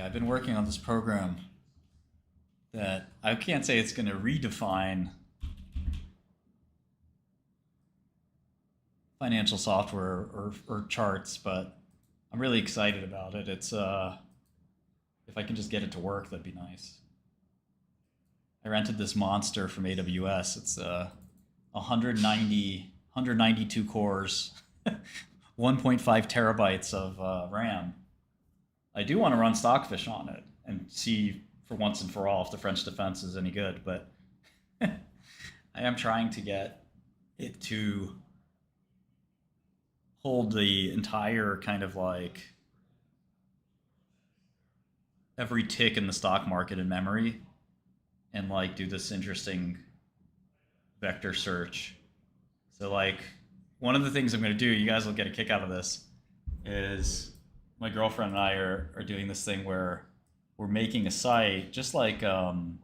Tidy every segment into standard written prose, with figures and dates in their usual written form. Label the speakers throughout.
Speaker 1: Yeah, I've been working on this program that I can't say it's going to redefine financial software or charts, but I'm really excited about it. If I can just get it to work, that'd be nice. I rented this monster from AWS. It's 192 cores, 1.5 terabytes of RAM. I do want to run Stockfish on it and see for once and for all if the French defense is any good, but I am trying to get it to hold the entire kind of like every tick in the stock market in memory and like do this interesting vector search. So like one of the things I'm going to do, you guys will get a kick out of this, is my girlfriend and I are doing this thing where we're making a site just like I don't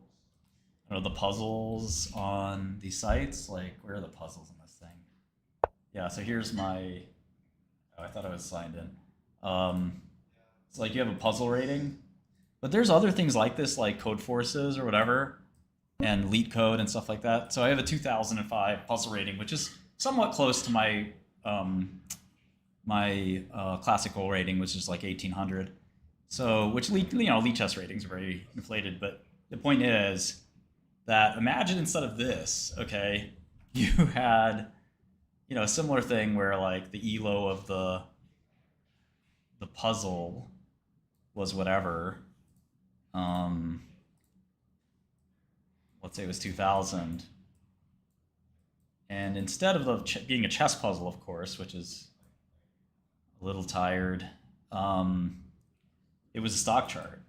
Speaker 1: know, the puzzles on these sites. Like where are the puzzles in this thing? Yeah, so here's my. Oh, I thought I was signed in. It's like you have a puzzle rating, but there's other things like this, like Code Forces or whatever, and Leet Code and stuff like that. So I have a 2005 puzzle rating, which is somewhat close to my classical rating, which is like 1800. So, which lead test ratings are very inflated. But the point is that imagine instead of this, okay, you had a similar thing where like the elo of the puzzle was whatever. Let's say it was 2000. And instead of being a chess puzzle, of course, which is a little tired, it was a stock chart,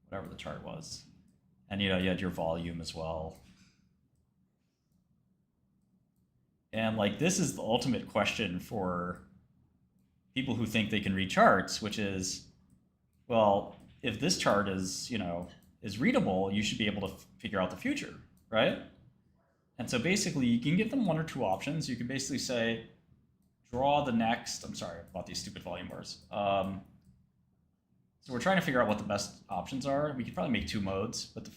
Speaker 1: whatever the chart was. And you had your volume as well. And like this is the ultimate question for people who think they can read charts, which is, well, if this chart is readable, you should be able to figure out the future, right? And so basically, you can give them one or two options. You can basically say, draw the next. I'm sorry about these stupid volume bars. So we're trying to figure out what the best options are. We could probably make two modes, but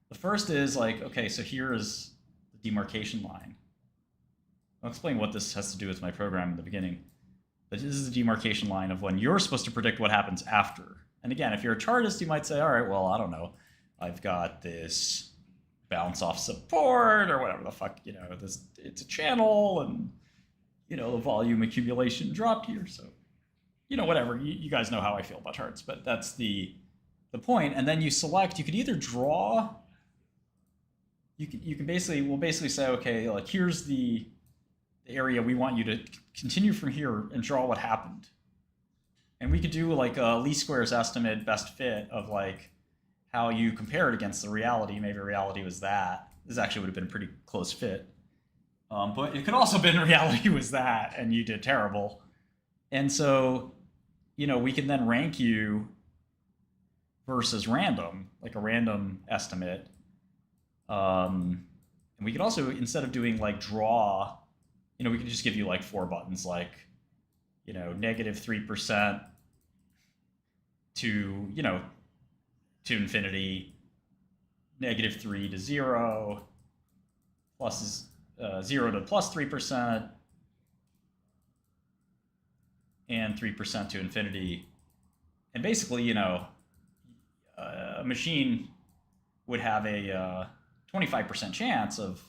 Speaker 1: the first is like, okay, so here is the demarcation line. I'll explain what this has to do with my program in the beginning. But this is the demarcation line of when you're supposed to predict what happens after. And again, if you're a chartist, you might say, all right, well, I don't know. I've got this bounce off support or whatever the fuck, it's a channel and, the volume accumulation dropped here. So, whatever. You guys know how I feel about charts, but that's the point. And then you select, you could either draw, we'll basically say, okay, like here's the area we want you to continue from here and draw what happened. And we could do like a least squares estimate best fit of like how you compare it against the reality. Maybe reality was that. This actually would have been a pretty close fit. But it could also have been reality was that and you did terrible. And so, we can then rank you versus random, like a random estimate. And we could also, instead of doing like draw, we could just give you like 4 buttons, like, -3% to, to infinity, -3 to 0, plus 0 to +3%, and 3% to infinity. And basically, a machine would have a 25% chance of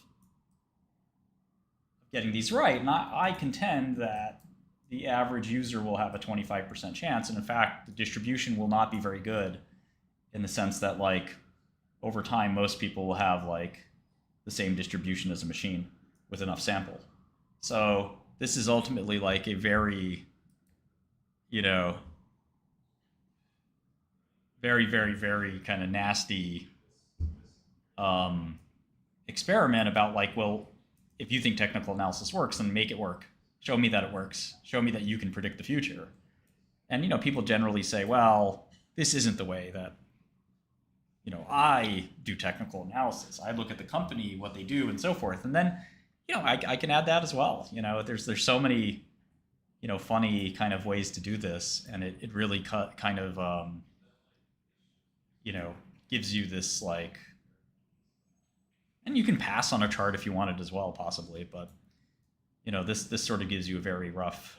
Speaker 1: getting these right. And I contend that the average user will have a 25% chance. And in fact, the distribution will not be very good in the sense that like over time, most people will have like the same distribution as a machine with enough sample. So this is ultimately like a very, very, very, very kind of nasty experiment about like, well, if you think technical analysis works, then make it work. Show me that it works. Show me that you can predict the future. And, people generally say, well, this isn't the way that, I do technical analysis. I look at the company, what they do, and so forth. And then, I can add that as well. There's so many funny kind of ways to do this, and it really kind of you know gives you this like, and you can pass on a chart if you wanted as well, possibly, but this sort of gives you a very rough,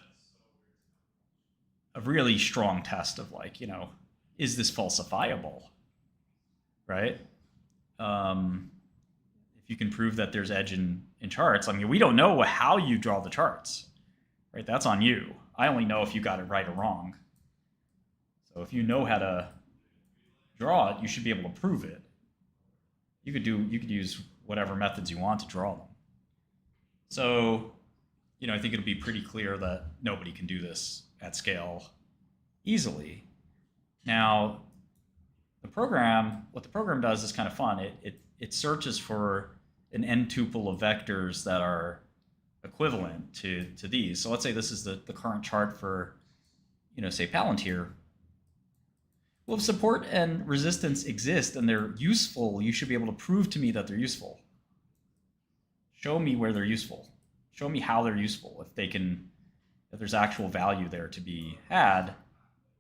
Speaker 1: a really strong test of like, is this falsifiable, right? If you can prove that there's edge in charts, I mean, we don't know how you draw the charts, right? That's on you. I only know if you got it right or wrong. So if you know how to draw it, you should be able to prove it. You could use whatever methods you want to draw them. So, I think it'll be pretty clear that nobody can do this at scale easily. Now, what the program does is kind of fun. It searches for an n tuple of vectors that are equivalent to these. So let's say this is the current chart for, say Palantir. Well, if support and resistance exist and they're useful, you should be able to prove to me that they're useful. Show me where they're useful. Show me how they're useful. If there's actual value there to be had,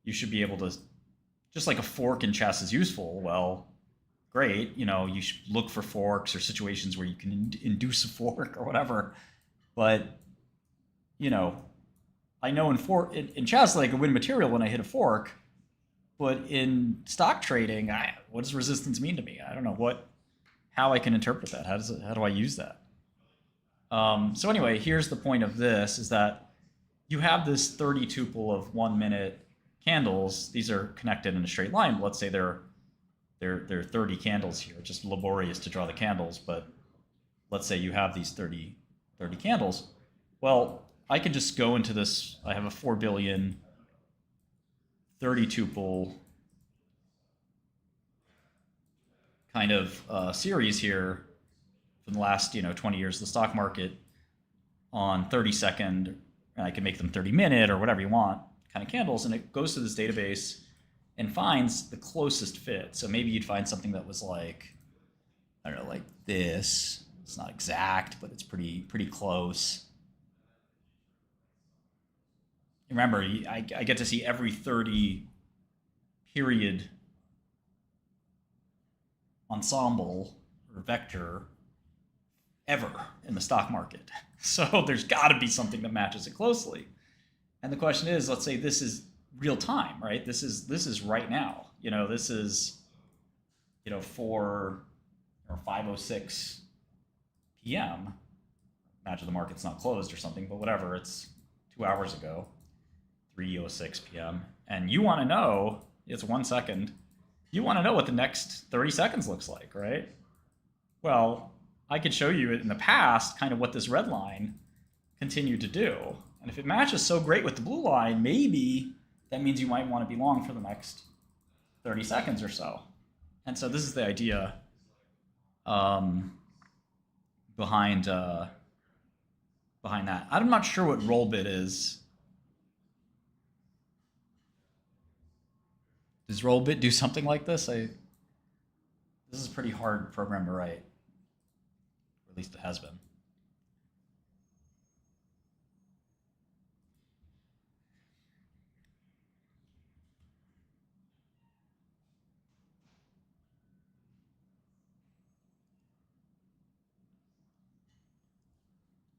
Speaker 1: you should be able to, just like a fork in chess is useful. Well, great. You should look for forks or situations where you can induce a fork or whatever. But, I know in chess that I can win material when I hit a fork. But in stock trading, what does resistance mean to me? I don't know how I can interpret that. How do I use that? So anyway, here's the point of this: is that you have this 30 tuple of 1 minute candles. These are connected in a straight line. Let's say there are 30 candles here. It's just laborious to draw the candles, but let's say you have these 30 candles. Well, I could just go into this. I have a 4 billion 30 tuple kind of series here from the last 20 years of the stock market on 30-second, and I can make them 30-minute or whatever you want kind of candles, and it goes to this database and finds the closest fit. So maybe you'd find something that was like, I don't know, like this. It's not exact, but it's pretty close. Remember, I get to see every 30 period ensemble or vector ever in the stock market. So there's got to be something that matches it closely. And the question is, let's say this is real time, right? This is right now. This is 4 or 5:06 p.m. Imagine the market's not closed or something, but whatever. It's 2 hours ago. 3:06 p.m. and you want to know, it's 1 second, you want to know what the next 30 seconds looks like, right? Well, I could show you in the past kind of what this red line continued to do. And if it matches so great with the blue line, maybe that means you might want to be long for the next 30 seconds or so. And so this is the idea behind that. I'm not sure what roll bit is. Does rollbit do something like this? This is a pretty hard program to write. Or at least it has been.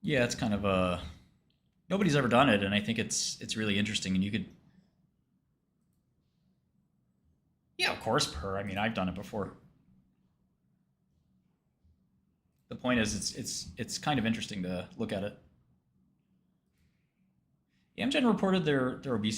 Speaker 1: Yeah, it's kind of nobody's ever done it, and I think it's really interesting, and you could. Yeah, of course, I mean, I've done it before. The point is, it's kind of interesting to look at it. Amgen reported their obesity